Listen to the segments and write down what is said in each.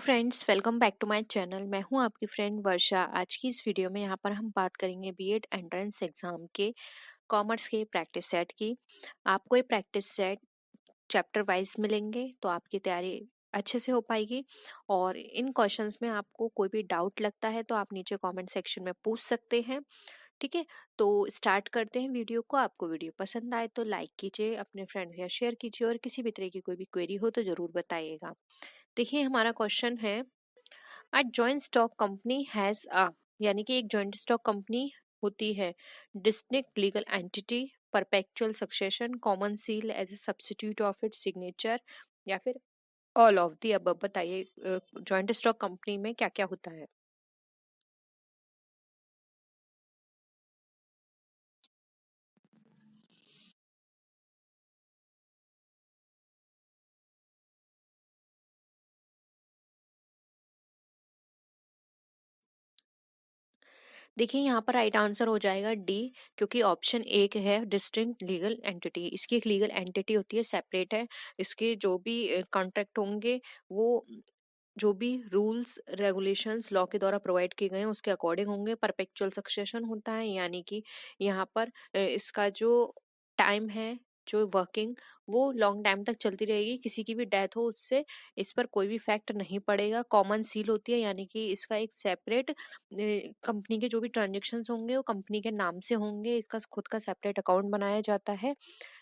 Friends, welcome back to my channel. मैं हूं आपकी फ्रेंड वर्षा। आज की इस वीडियो में यहाँ पर हम बात करेंगे बीएड एंट्रेंस एग्जाम के कॉमर्स के प्रैक्टिस सेट की। आपको ये प्रैक्टिस सेट चैप्टर वाइज मिलेंगे तो आपकी तैयारी अच्छे से हो पाएगी। और इन क्वेश्चंस में आपको कोई भी डाउट लगता है तो आप नीचे कमेंट सेक्शन में पूछ सकते हैं। ठीक है, तो स्टार्ट करते हैं वीडियो को। आपको वीडियो पसंद आए तो लाइक कीजिए, अपने फ्रेंड या शेयर कीजिए, और किसी भी तरह की कोई भी क्वेरी हो तो ज़रूर बताइएगा। देखिए, हमारा क्वेश्चन है, a joint stock company has a, यानी कि एक जॉइंट स्टॉक कंपनी होती है, distinct legal entity, perpetual succession, common seal as a substitute of its signature, या फिर ऑल ऑफ दी अबव। बताइए जॉइंट स्टॉक कंपनी में क्या क्या होता है। देखिए, यहाँ पर राइट आंसर हो जाएगा डी, क्योंकि ऑप्शन एक है डिस्टिंक्ट लीगल एंटिटी। इसकी एक लीगल एंटिटी होती है, सेपरेट है। इसके जो भी कॉन्ट्रैक्ट होंगे वो जो भी रूल्स रेगुलेशंस लॉ के द्वारा प्रोवाइड किए गए हैं उसके अकॉर्डिंग होंगे। परपेचुअल सक्सेशन होता है, यानी कि यहाँ पर इसका जो टाइम है, जो वर्किंग, वो लॉन्ग टाइम तक चलती रहेगी। किसी की भी डेथ हो उससे इस पर कोई भी फैक्ट नहीं पड़ेगा। कॉमन सील होती है, यानी कि इसका एक सेपरेट कंपनी के जो भी ट्रांजेक्शन्स होंगे वो कंपनी के नाम से होंगे। इसका खुद का सेपरेट अकाउंट बनाया जाता है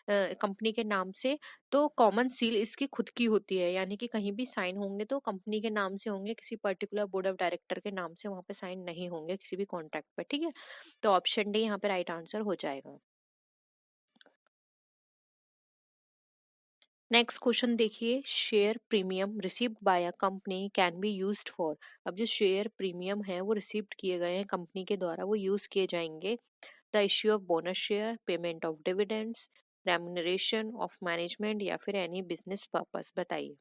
कंपनी के नाम से। तो कॉमन सील इसकी खुद की होती है, यानी कि कहीं भी साइन होंगे तो कंपनी के नाम से होंगे, किसी पर्टिकुलर बोर्ड ऑफ डायरेक्टर के नाम से वहां पे साइन नहीं होंगे किसी भी कॉन्ट्रैक्ट पे। ठीक है, तो ऑप्शन डी यहाँ पे राइट आंसर हो जाएगा। नेक्स्ट क्वेश्चन देखिए, share premium received by a company can be used for. अब जो शेयर प्रीमियम है वो रिसीव्ड किए गए हैं कंपनी के द्वारा, वो यूज किए जाएंगे the issue of bonus share, payment of dividends, remuneration of management, या फिर एनी बिजनेस पर्पस। बताइए।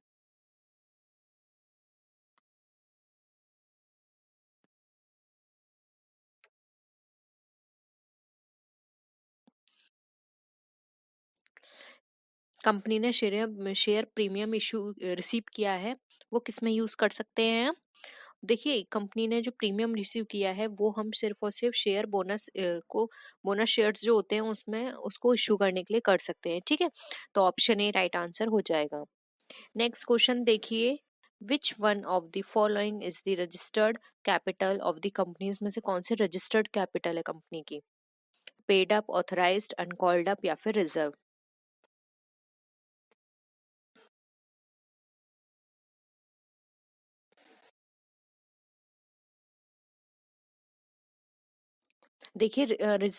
कंपनी ने शेयर प्रीमियम इशू रिसीव किया है, वो किस में यूज कर सकते हैं। देखिए, कंपनी ने जो प्रीमियम रिसीव किया है वो हम सिर्फ और सिर्फ शेयर बोनस को बोनस शेयर्स जो होते हैं उसमें उसको इशू करने के लिए कर सकते हैं। ठीक है, तो ऑप्शन ए राइट आंसर हो जाएगा। नेक्स्ट क्वेश्चन देखिए, which one of the following is the registered capital of the company. इसमें से कौन सी रजिस्टर्ड कैपिटल है कंपनी की। Paid up, authorised, uncalled up, या फिर रिजर्व। देखिए,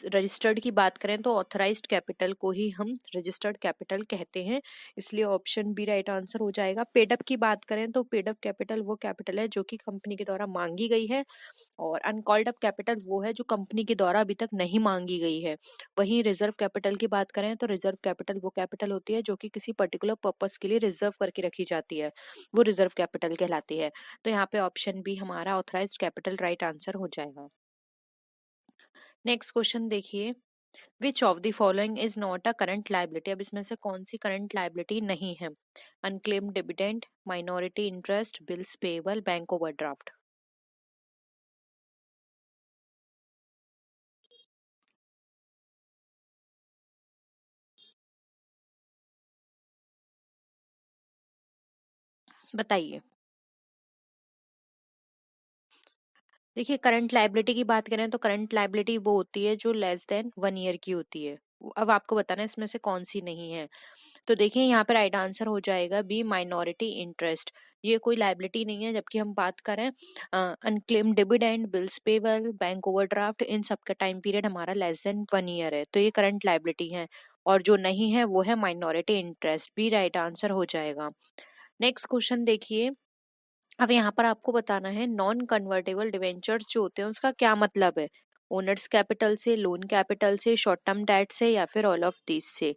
रजिस्टर्ड की बात करें तो ऑथराइज्ड कैपिटल को ही हम रजिस्टर्ड कैपिटल कहते हैं, इसलिए ऑप्शन बी राइट आंसर हो जाएगा। पेडअप की बात करें तो पेडअप कैपिटल वो कैपिटल है जो कि कंपनी के द्वारा मांगी गई है, और अनकॉल्ड अप कैपिटल वो है जो कंपनी के द्वारा अभी तक नहीं मांगी गई है। वहीं रिजर्व कैपिटल की बात करें तो रिजर्व कैपिटल वो कैपिटल होती है जो कि किसी पर्टिकुलर पर्पस के लिए रिजर्व करके रखी जाती है, वो रिजर्व कैपिटल कहलाती है। तो यहाँ पे ऑप्शन बी हमारा ऑथराइज्ड कैपिटल राइट आंसर हो जाएगा। नेक्स्ट क्वेश्चन देखिए, which of the following is not a current liability. अब इसमें से कौन सी करंट लाइबिलिटी नहीं है। Unclaimed dividend, minority interest, bills payable, bank overdraft. बताइए। देखिए, करंट लाइबिलिटी की बात करें तो करंट लाइबिलिटी वो होती है जो लेस देन 1 ईयर की होती है। अब आपको बताना है इसमें से कौन सी नहीं है। तो देखिए, यहाँ पे राइट आंसर हो जाएगा बी, माइनॉरिटी इंटरेस्ट। ये कोई लाइबिलिटी नहीं है, जबकि हम बात करें unclaimed dividend, bills payable, bank overdraft, इन सब का टाइम पीरियड हमारा लेस देन 1 ईयर है, तो ये करंट लाइबिलिटी है। और जो नहीं है वो है minority interest. B right answer हो जाएगा। नेक्स्ट क्वेश्चन देखिए, अब यहाँ पर आपको बताना है नॉन कन्वर्टेबल डिवेंचर्स जो होते हैं उसका क्या मतलब है। ओनर्स कैपिटल से, लोन कैपिटल से, शॉर्ट टर्म डेट से, या फिर ऑल ऑफ दिस से।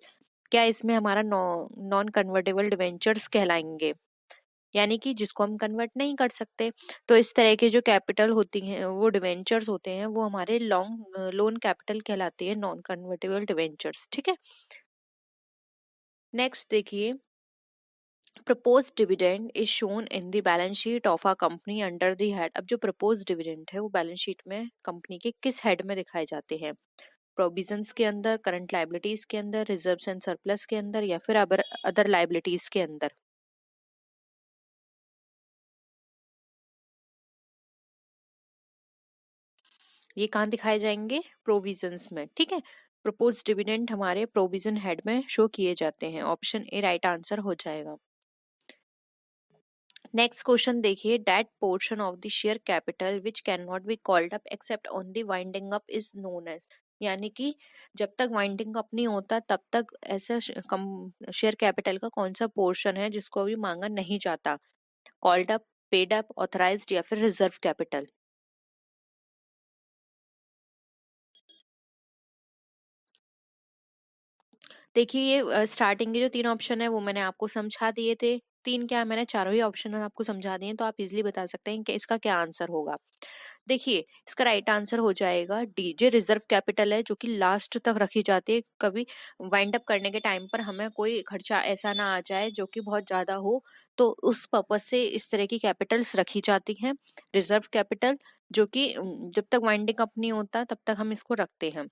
क्या इसमें हमारा नॉन कन्वर्टेबल डिवेंचर्स कहलाएंगे, यानी कि जिसको हम कन्वर्ट नहीं कर सकते। तो इस तरह के जो कैपिटल होती हैं वो डिवेंचर्स होते हैं, वो हमारे लॉन्ग लोन कैपिटल कहलाती है, नॉन कन्वर्टेबल डिवेंचर्स। ठीक है, नेक्स्ट देखिए, propose dividend is shown in the balance sheet of a company under the head. अब जो प्रपोज डिविडेंड है वो बैलेंस शीट में कंपनी के किस हेड में दिखाए जाते हैं? प्रोविजंस के अंदर, करंट लायबिलिटीज के अंदर, रिजर्व्स एंड सरप्लस के अंदर, या फिर अदर लायबिलिटीज के अंदर? ये कहाँ दिखाए जाएंगे? प्रोविजंस में, ठीक है। प्रपोज डिविडेंड हमारे प्रोविजन हेड में शो किए जाते हैं। ऑप्शन ए राइट आंसर हो जाएगा। नेक्स्ट क्वेश्चन देखिए, that portion of the share capital which can not be called up except on the winding up is known as. यानी कि जब तक वाइंडिंग अप नहीं होता तब तक ऐसा शेयर कैपिटल का कौन सा पोर्शन है जिसको अभी मांगा नहीं जाता? Called up, paid up, authorised, या फिर रिजर्व कैपिटल? देखिए ये स्टार्टिंग के जो 3 ऑप्शन है वो मैंने आपको समझा दिए थे। 3 क्या, मैंने चारों ही ऑप्शन आपको समझा दिए, तो आप इजीली बता सकते हैं कि इसका क्या आंसर होगा। देखिए इसका राइट आंसर हो जाएगा डी, जो रिजर्व कैपिटल है जो कि लास्ट तक रखी जाती है। कभी वाइंड अप करने के टाइम पर हमें कोई खर्चा ऐसा ना आ जाए जो कि बहुत ज्यादा हो, तो उस पर्पज से इस तरह की कैपिटल्स रखी जाती हैं। रिजर्व कैपिटल जो कि जब तक वाइंडिंग अप नहीं होता तब तक हम इसको रखते हैं।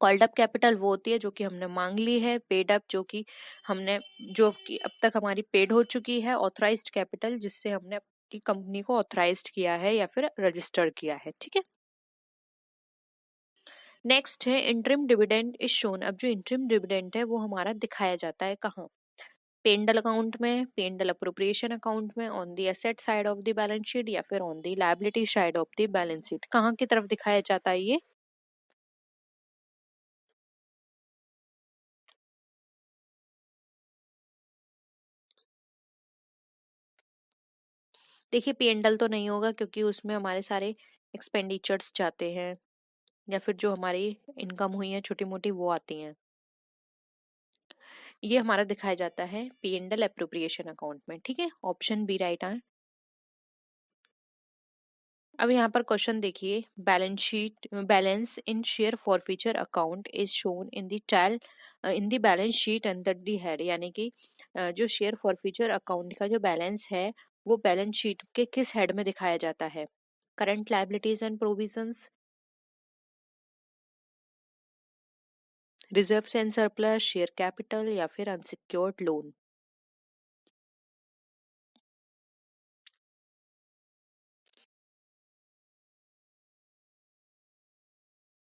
कॉल्ड अप कैपिटल वो होती है जो कि हमने मांग ली है। पेड अप जो कि हमने, जो कि अब तक हमारी पेड हो चुकी है। ऑथराइज्ड कैपिटल जिससे हमने अपनी कंपनी को ऑथराइज्ड किया है या फिर रजिस्टर किया है, ठीक है। नेक्स्ट है इंटरिम डिविडेंड इज शोन। अब जो इंटरिम डिविडेंड है वो हमारा दिखाया जाता है कहाँ? पेंडल अकाउंट में, पेंडल अप्रोप्रिएशन अकाउंट में, on the asset side of the balance sheet, या फिर on the liability side of the balance sheet? कहाँ की तरफ दिखाया जाता है ये? देखिए पेंडल तो नहीं होगा क्योंकि उसमें हमारे सारे एक्सपेंडिचर्स जाते हैं, या फिर जो हमारी इनकम हुई है छोटी मोटी वो आती हैं। ये हमारा दिखाया जाता है पी&एल एप्रोप्रिएशन अकाउंट में, ठीक है। ऑप्शन बी राइट है। अब यहाँ पर क्वेश्चन देखिए, balance sheet balance in share forfeiture account is shown in the trial in the balance sheet under the head. यानी कि जो शेयर फॉरफीचर अकाउंट का जो बैलेंस है वो बैलेंस शीट के किस हेड में दिखाया जाता है? Current liabilities and provisions, reserves and surplus, share capital, या फिर अनसिक्योर्ड लोन?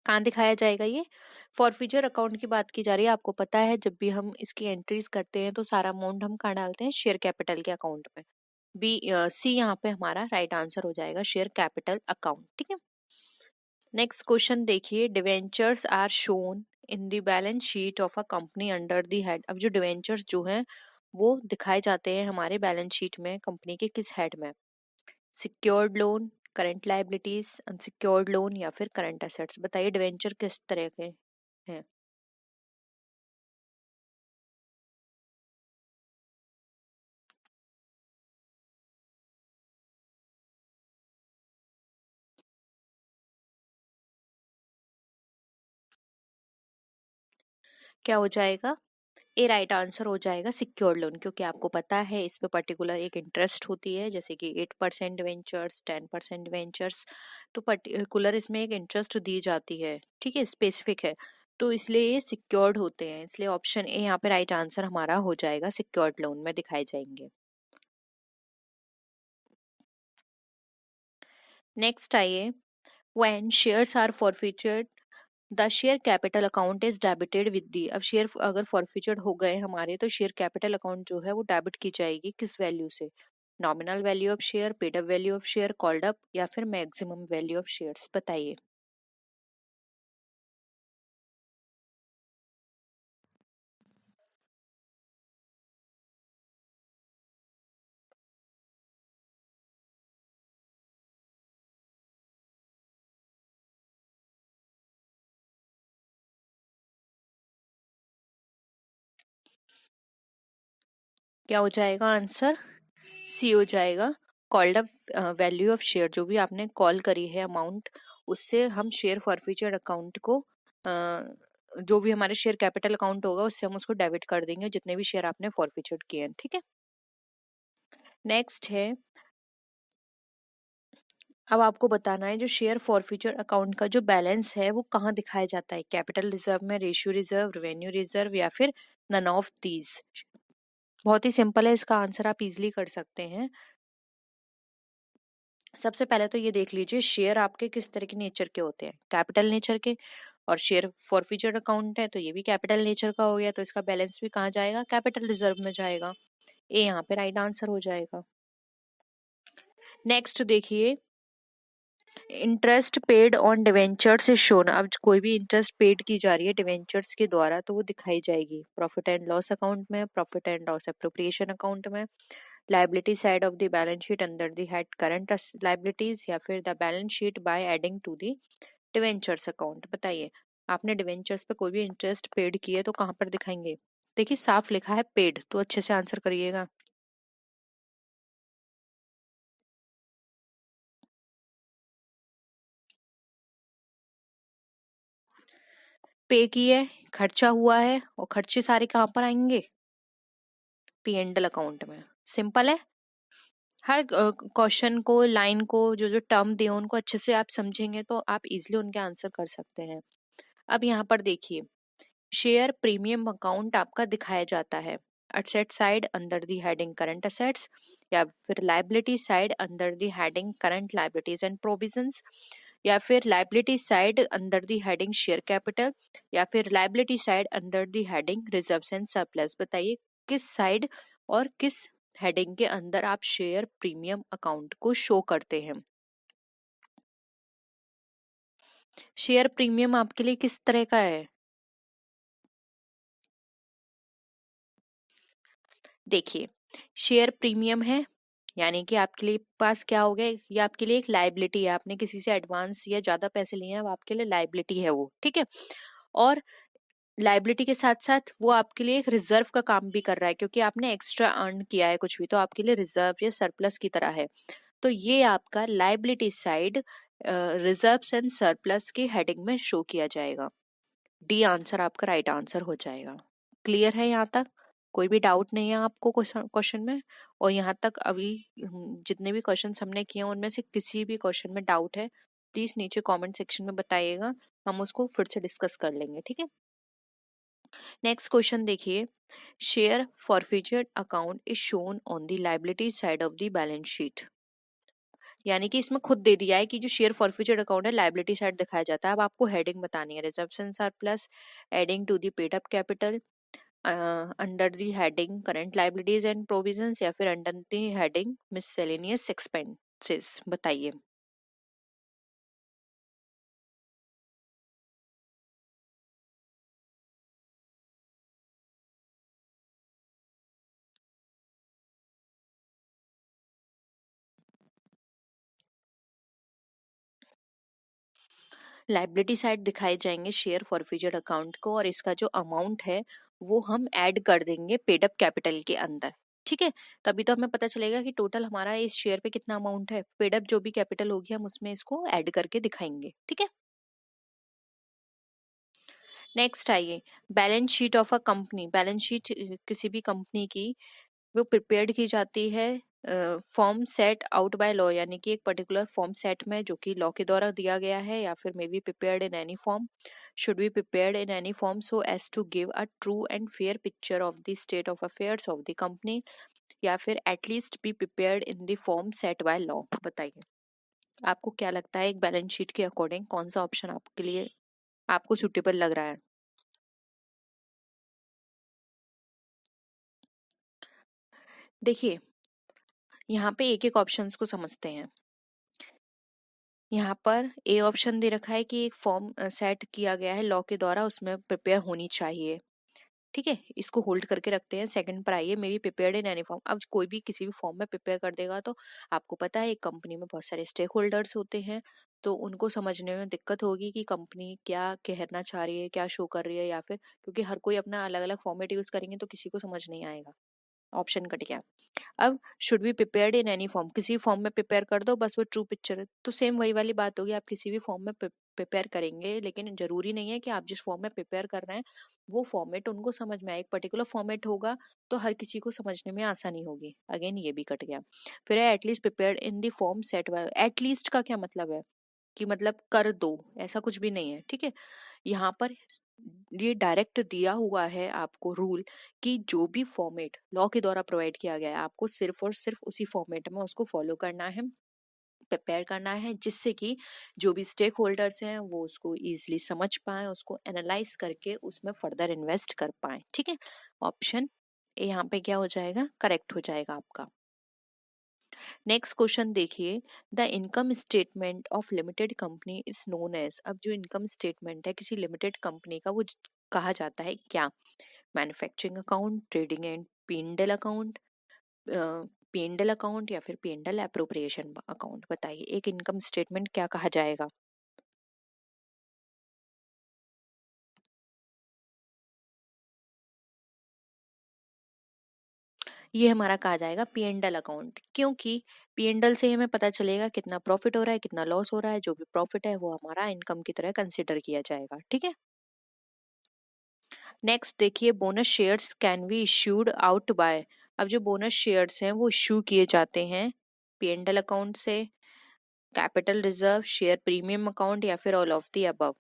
कहाँ दिखाया जाएगा ये? फॉरफीचर अकाउंट की बात की जा रही है। आपको पता है जब भी हम इसकी एंट्रीज करते हैं तो सारा अमाउंट हम कहाँ डालते हैं? शेयर कैपिटल के अकाउंट में। बी सी यहाँ पे हमारा राइट आंसर हो जाएगा, शेयर कैपिटल अकाउंट, ठीक है। नेक्स्ट क्वेश्चन देखिए, debentures are shown in the balance sheet of a company under the head. अब जो डिवेंचर्स जो हैं वो दिखाए जाते हैं हमारे बैलेंस शीट में कंपनी के किस हेड में? Secured loan, current liabilities, unsecured loan, या फिर करंट एसेट्स? बताइए डिवेंचर किस तरह के हैं? क्या हो जाएगा? ए राइट आंसर हो जाएगा, सिक्योर्ड लोन। क्योंकि आपको पता है इस पे पर्टिकुलर एक इंटरेस्ट होती है, जैसे कि 8% वेंचर्स, 10% वेंचर्स, तो पर्टिकुलर इसमें एक इंटरेस्ट दी जाती है, ठीक है, स्पेसिफिक है। तो इसलिए ये सिक्योर्ड होते हैं, इसलिए ऑप्शन ए यहाँ पे राइट आंसर हमारा हो जाएगा, सिक्योर्ड लोन में दिखाए जाएंगे। नेक्स्ट आइए, when shares are forfeited the share capital account is debited with दी। अब शेयर अगर फॉरफीचर्ड हो गए हमारे तो शेयर कैपिटल अकाउंट जो है वो डेबिट की जाएगी किस वैल्यू से? Nominal value of share, paid up value of share, called up, या फिर मैक्सिमम वैल्यू ऑफ शेयर्स? बताइए। क्या हो जाएगा आंसर? सी हो जाएगा, called up value of share. जो भी आपने कॉल करी है अमाउंट, उससे हम शेयर फॉरफीचर्ड अकाउंट को जो भी हमारे शेयर कैपिटल अकाउंट होगा उससे हम उसको डेबिट कर देंगे जितने भी शेयर आपने फॉरफीचर्ड किए हैं, ठीक है। नेक्स्ट है, अब आपको बताना है जो शेयर फॉरफीचर अकाउंट का जो बैलेंस है वो कहाँ दिखाया जाता है, कैपिटल रिजर्व में, रेशियो रिजर्व, रेवेन्यू रिजर्व, या फिर नन ऑफ दीज। बहुत ही सिंपल है, इसका आंसर आप इजीली कर सकते हैं। सबसे पहले तो ये देख लीजिए शेयर आपके किस तरह के नेचर के होते हैं, कैपिटल नेचर के, और शेयर फॉरफीचर अकाउंट है तो ये भी कैपिटल नेचर का हो गया, तो इसका बैलेंस भी कहाँ जाएगा, कैपिटल रिजर्व में जाएगा। ए यहाँ पे राइट आंसर हो जाएगा। नेक्स्ट देखिए, interest paid on debentures is shown. अब कोई भी इंटरेस्ट पेड की जा रही है डिवेंचर्स के द्वारा तो वो दिखाई जाएगी प्रॉफिट एंड लॉस अकाउंट में, profit and loss appropriation account में, liability side of the balance sheet under the head current liabilities, या फिर the balance sheet by adding to the debentures account. बताइए, आपने डिवेंचर्स पे कोई भी इंटरेस्ट पेड किए तो कहाँ पर दिखाएंगे? देखिए साफ लिखा है पेड, तो अच्छे से आंसर करिएगा। पे किए, खर्चा हुआ है, और खर्चे सारे कहाँ पर आएंगे? पी एंड एल अकाउंट में। सिंपल है। हर क्वेश्चन को, लाइन को, जो जो टर्म दिए उनको अच्छे से आप समझेंगे तो आप इजीली उनके आंसर कर सकते हैं। अब यहाँ पर देखिए, शेयर प्रीमियम अकाउंट आपका दिखाया जाता है asset side under the heading current assets, या फिर liability side under the heading current liabilities and provisions, या फिर liability side under the heading share capital, या फिर liability side under the heading reserves and surplus. बताइए किस side और किस हेडिंग के अंदर आप शेयर प्रीमियम अकाउंट को शो करते हैं? शेयर प्रीमियम आपके लिए किस तरह का है? देखिए, शेयर प्रीमियम है यानी कि आपके लिए पास क्या हो गया, ये आपके लिए एक लाइबिलिटी है, आपने किसी से एडवांस या ज्यादा पैसे लिए हैं, अब आपके लिए लाइबिलिटी है वो, ठीक है। और लाइबिलिटी के साथ साथ वो आपके लिए एक रिजर्व का काम भी कर रहा है, क्योंकि आपने एक्स्ट्रा अर्न किया है कुछ भी, तो आपके लिए रिजर्व या सरप्लस की तरह है। तो ये आपका liability side reserves and surplus की हेडिंग में शो किया जाएगा। डी आंसर आपका राइट आंसर हो जाएगा। क्लियर है यहाँ तक? कोई भी डाउट नहीं है आपको क्वेश्चन में? और यहाँ तक अभी जितने भी क्वेश्चन हमने किए हैं उनमें से किसी भी क्वेश्चन में डाउट है, प्लीज नीचे कमेंट सेक्शन में बताइएगा, हम उसको फिर से डिस्कस कर लेंगे, ठीक है। नेक्स्ट क्वेश्चन देखिए, share forfeiture account is shown on the liability side of the balance sheet. यानी कि इसमें खुद दे दिया है कि जो शेयर फॉरफीचर अकाउंट है लाइबिलिटी साइड दिखाया जाता है। अब आपको हेडिंग बतानी है, reserves and surplus, adding to the paid up capital, under the heading current liabilities and provisions, या फिर under the heading miscellaneous expenses. बताइए। लाइबिलिटी साइड दिखाए जाएंगे शेयर फॉरफीचर अकाउंट को, और इसका जो अमाउंट है वो हम ऐड कर देंगे पेड अप कैपिटल के अंदर, ठीक है। तभी तो हमें पता चलेगा कि टोटल हमारा इस शेयर पे कितना अमाउंट है, पेड अप जो भी कैपिटल होगी हम उसमें इसको ऐड करके दिखाएंगे, ठीक है। नेक्स्ट आइए, balance sheet of a company. Balance sheet किसी भी कंपनी की वो प्रिपेयर्ड की जाती है form set out by law, यानी कि एक पर्टिकुलर फॉर्म सेट में जो कि लॉ के द्वारा दिया गया है, या फिर may be prepared in any form, should be prepared in any form so as to give a true and fair picture of the state of affairs of the company, या फिर at least be prepared in the form set by law. बताइए आपको क्या लगता है एक balance sheet के according कौन सा ऑप्शन आपके लिए आपको सुटेबल लग रहा है? देखिए, यहाँ पे एक एक ऑप्शंस को समझते हैं। यहाँ पर ए ऑप्शन दे रखा है कि एक फॉर्म सेट किया गया है लॉ के द्वारा, उसमें प्रिपेयर होनी चाहिए, ठीक है, इसको होल्ड करके रखते हैं। सेकंड पर आइए, मे be prepared in any form. अब कोई भी किसी भी फॉर्म में प्रिपेयर कर देगा तो आपको पता है एक कंपनी में बहुत सारे स्टेक होल्डर्स होते हैं, तो उनको समझने में दिक्कत होगी कि कंपनी क्या कहना चाह रही है, क्या शो कर रही है, या फिर क्योंकि हर कोई अपना अलग अलग फॉर्मेट यूज करेंगे तो किसी को समझ नहीं आएगा। ऑप्शन कट गया। अब should be prepared in any form, किसी फॉर्म में प्रिपेयर कर दो बस वो ट्रू पिक्चर है। तो सेम वही वाली बात होगी, आप किसी भी फॉर्म में प्रिपेयर करेंगे, लेकिन जरूरी नहीं है कि आप जिस फॉर्म में प्रिपेयर कर रहे हैं वो फॉर्मेट उनको समझ में आए। एक पर्टिकुलर फॉर्मेट होगा तो हर किसी को समझने में आसानी होगी। अगेन ये भी कट गया। फिर है at least prepared in the form set by, at least का क्या मतलब है कि मतलब कर दो, ऐसा कुछ भी नहीं है, ठीक है। यहाँ पर ये डायरेक्ट दिया हुआ है आपको रूल कि जो भी फॉर्मेट लॉ के द्वारा प्रोवाइड किया गया है आपको सिर्फ और सिर्फ उसी फॉर्मेट में उसको फॉलो करना है, प्रिपेयर करना है, जिससे कि जो भी स्टेक होल्डर्स हैं वो उसको इजीली समझ पाए, उसको एनालाइज करके उसमें फर्दर इन्वेस्ट कर पाए, ठीक है। ऑप्शन ए यहाँ पे क्या हो जाएगा, करेक्ट हो जाएगा आपका। नेक्स्ट क्वेश्चन देखिए, the income statement of limited company is known as, अब जो इनकम स्टेटमेंट है किसी लिमिटेड कंपनी का वो कहा जाता है क्या, manufacturing account, trading and P and L account, P and L account या फिर पी&एल अप्रोप्रिएशन अकाउंट, बताइए एक इनकम स्टेटमेंट क्या कहा जाएगा। ये हमारा कहा जाएगा पी&एल अकाउंट, क्योंकि पी&एल से हमें पता चलेगा कितना प्रॉफिट हो रहा है कितना लॉस हो रहा है, जो भी प्रॉफिट है वो हमारा इनकम की तरह कंसिडर किया जाएगा, ठीक है। नेक्स्ट देखिए, bonus shares can be issued out by, अब जो बोनस शेयर्स हैं वो इश्यू किए जाते हैं पी&एल अकाउंट से, capital reserve, share premium account या फिर ऑल ऑफ द अबव।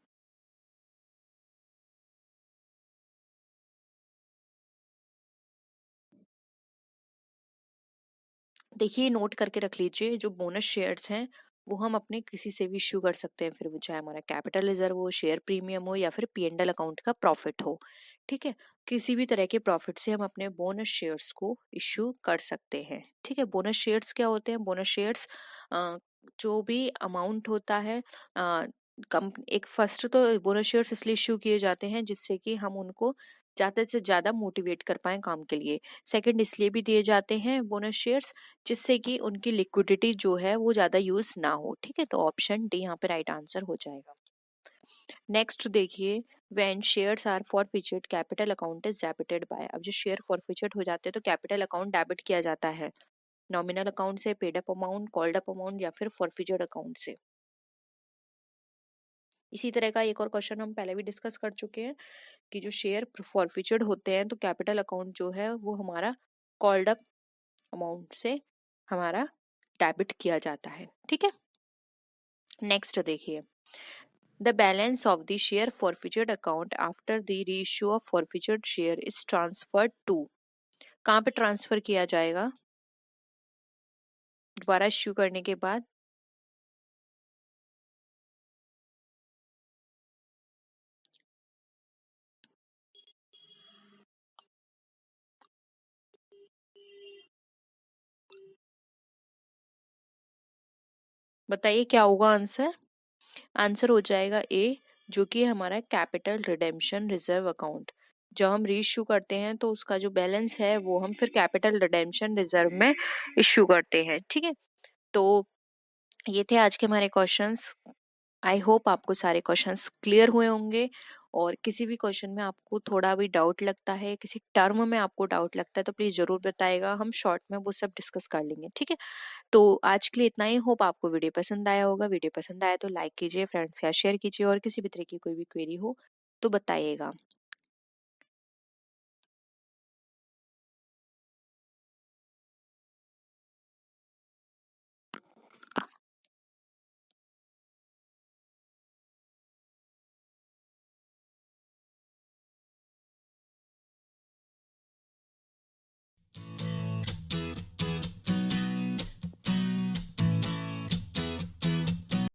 देखिए नोट करके रख लीजिए, जो बोनस शेयर्स हैं वो हम अपने किसी से भी इश्यू कर सकते हैं, फिर वो चाहे हमारा कैपिटल रिजर्व हो, शेयर प्रीमियम हो या फिर पी&एल अकाउंट का प्रॉफिट हो, ठीक है। किसी भी तरह के प्रॉफिट से हम अपने बोनस शेयर्स को इश्यू कर सकते हैं, ठीक है। बोनस शेयर्स क्या होते हैं, बोनस शेयर्स जो भी अमाउंट होता है एक फर्स्ट तो बोनस शेयर्स इसलिए इश्यू किए जाते हैं जिससे कि हम उनको ज्यादा से ज्यादा मोटिवेट कर पाए काम के लिए। सेकंड इसलिए भी दिए जाते हैं बोनस शेयर्स जिससे कि उनकी लिक्विडिटी जो है वो ज्यादा यूज ना हो, ठीक है। तो ऑप्शन डी यहाँ पे राइट आंसर हो जाएगा। नेक्स्ट देखिए, when shares are forfeited capital account is debited by, अब जो शेयर फॉरफिचर्ड हो जाते हैं तो कैपिटल अकाउंट डेबिट किया जाता है, नॉमिनल अकाउंट से, paid up amount, called up amount या फिर फॉरफिचर्ड अकाउंट से। इसी तरह का एक और क्वेश्चन हम पहले भी डिस्कस कर चुके हैं कि जो शेयर फॉरफिचर्ड होते हैं तो कैपिटल अकाउंट जो है वो हमारा कॉल्ड अप अमाउंट से हमारा डेबिट किया जाता है, ठीक है। नेक्स्ट देखिए, the balance of the share forfeited account after the reissue of forfeited share is transferred to, कहाँ पे ट्रांसफर किया जाएगा दोबारा इश्यू करने के बाद। बताइए क्या होगा आंसर, आंसर हो जाएगा ए, जो कि हमारा कैपिटल रिडेम्पशन रिजर्व अकाउंट। जब हम रीइश्यू करते हैं तो उसका जो बैलेंस है वो हम फिर कैपिटल रिडेम्पशन रिजर्व में इश्यू करते हैं, ठीक है। तो ये थे आज के हमारे क्वेश्चंस। आई होप आपको सारे क्वेश्चंस क्लियर हुए होंगे, और किसी भी क्वेश्चन में आपको थोड़ा भी डाउट लगता है, किसी टर्म में आपको डाउट लगता है तो प्लीज जरूर बताइएगा, हम शॉर्ट में वो सब डिस्कस कर लेंगे, ठीक है। तो आज के लिए इतना ही। होप आपको वीडियो पसंद आया होगा, वीडियो पसंद आया तो लाइक कीजिए, फ्रेंड्स के साथ शेयर कीजिए, और किसी भी तरह की कोई भी क्वेरी हो तो बताइएगा।